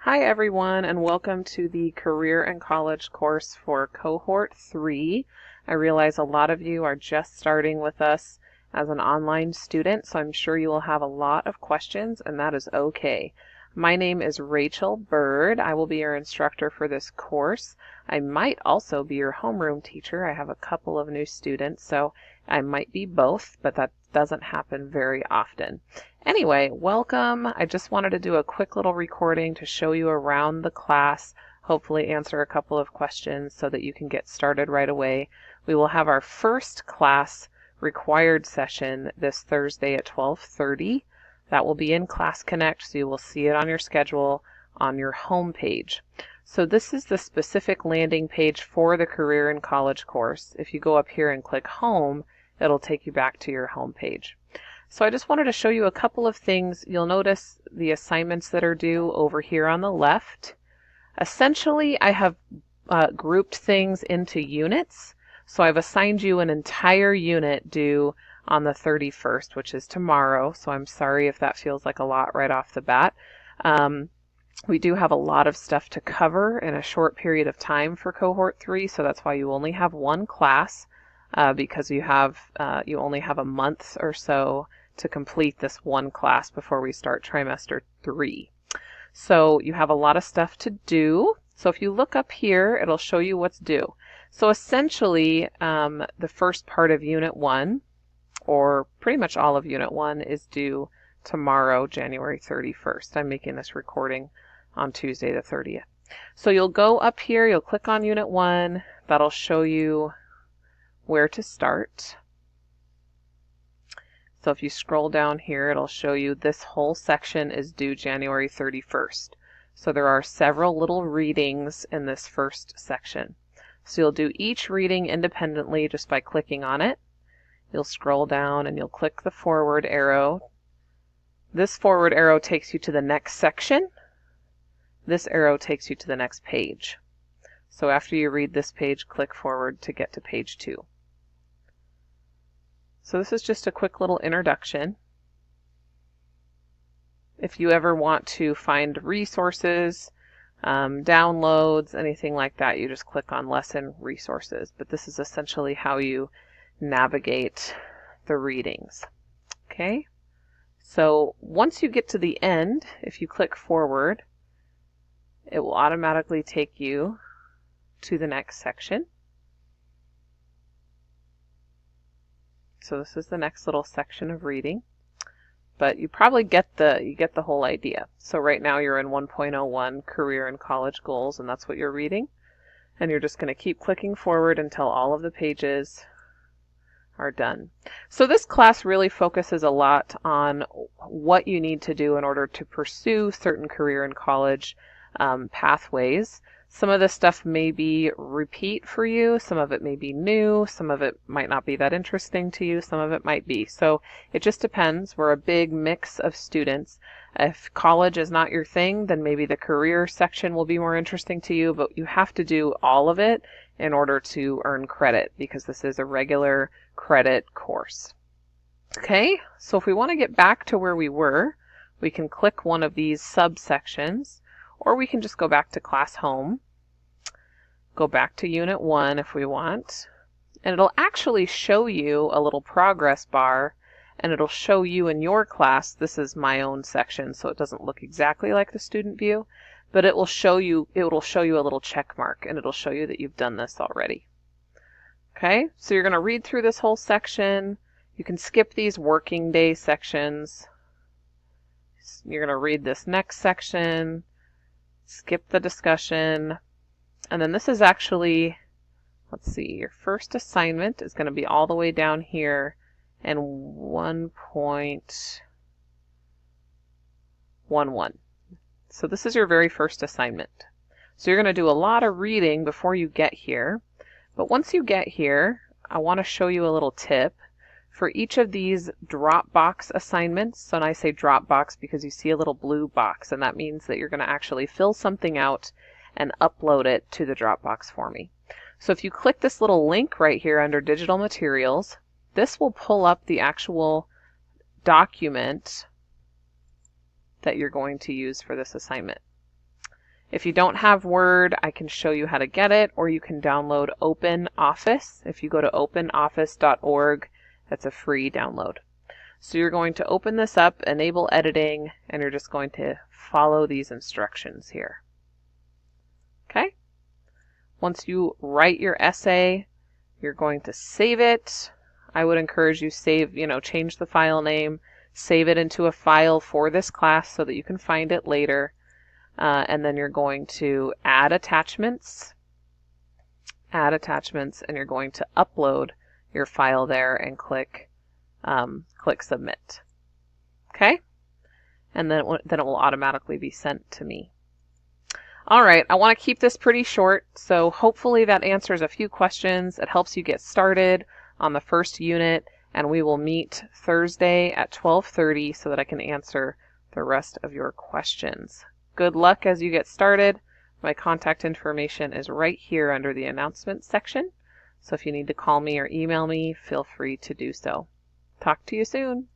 Hi everyone, and welcome to the Career and College course for Cohort 3. I realize a lot of you are just starting with us as an online student, so I'm sure you will have a lot of questions, and that is okay. My name is Rachel Bird. I will be your instructor for this course. I might also be your homeroom teacher. I have a couple of new students, so I might be both, but that doesn't happen very often. Anyway, welcome. I just wanted to do a quick little recording to show you around the class, hopefully answer a couple of questions so that you can get started right away. We will have our first class required session this Thursday at 12:30. That will be in Class Connect, so you will see it on your schedule on your home page. So this is the specific landing page for the Career and College course. If you go up here and click Home, it'll take you back to your home page. So I just wanted to show you a couple of things. You'll notice the assignments that are due over here on the left. Essentially, I have grouped things into units. So I've assigned you an entire unit due on the 31st, which is tomorrow. So I'm sorry if that feels like a lot right off the bat. We do have a lot of stuff to cover in a short period of time for Cohort 3, so that's why you only have one class, because you only have a month or so to complete this one class before we start trimester 3. So you have a lot of stuff to do. So if you look up here, it'll show you what's due. So essentially, the first part of Unit 1, or pretty much all of Unit 1, is due tomorrow, January 31st. I'm making this recording on Tuesday the 30th. So you'll go up here, you'll click on Unit 1. That'll show you where to start. So if you scroll down here, it'll show you this whole section is due January 31st. So there are several little readings in this first section. So you'll do each reading independently just by clicking on it. You'll scroll down and you'll click the forward arrow. This forward arrow takes you to the next section. This arrow takes you to the next page. So after you read this page, click forward to get to page 2. So this is just a quick little introduction. If you ever want to find resources, downloads, anything like that, you just click on Lesson Resources. But this is essentially how you navigate the readings. Okay? So once you get to the end, if you click forward, it will automatically take you to the next section. So this is the next little section of reading, but you probably get the whole idea. So right now you're in 1.01 Career and College Goals, and that's what you're reading. And you're just going to keep clicking forward until all of the pages are done. So this class really focuses a lot on what you need to do in order to pursue certain career and college pathways. Some of this stuff may be repeat for you, some of it may be new, some of it might not be that interesting to you, some of it might be. So it just depends. We're a big mix of students. If college is not your thing, then maybe the career section will be more interesting to you, but you have to do all of it in order to earn credit, because this is a regular credit course. Okay, so if we want to get back to where we were, we can click one of these subsections, or we can just go back to Class Home, go back to Unit 1 if we want, and it'll actually show you a little progress bar, and it'll show you in your class. This is my own section, so it doesn't look exactly like the student view, but it will show you a little check mark, and it'll show you that you've done this already. Okay, so you're going to read through this whole section. You can skip these working day sections. You're going to read this next section, skip the discussion, and then this is actually, let's see, your first assignment is going to be all the way down here in 1.11. So this is your very first assignment. So you're going to do a lot of reading before you get here, but once you get here, I want to show you a little tip. For each of these Dropbox assignments, so and I say Dropbox because you see a little blue box, and that means that you're going to actually fill something out and upload it to the Dropbox for me. So if you click this little link right here under Digital Materials, this will pull up the actual document that you're going to use for this assignment. If you don't have Word, I can show you how to get it, or you can download OpenOffice. If you go to openoffice.org, that's a free download. So you're going to open this up, enable editing, and you're just going to follow these instructions here. Okay? Once you write your essay, you're going to save it. I would encourage you change the file name, save it into a file for this class so that you can find it later. And then you're going to add attachments, and you're going to upload your file there and click submit. Okay? And then it will automatically be sent to me. All right, I want to keep this pretty short, so hopefully that answers a few questions. It helps you get started on the first unit, and we will meet Thursday at 12:30 so that I can answer the rest of your questions. Good luck as you get started. My contact information is right here under the announcements section, so if you need to call me or email me, feel free to do so. Talk to you soon.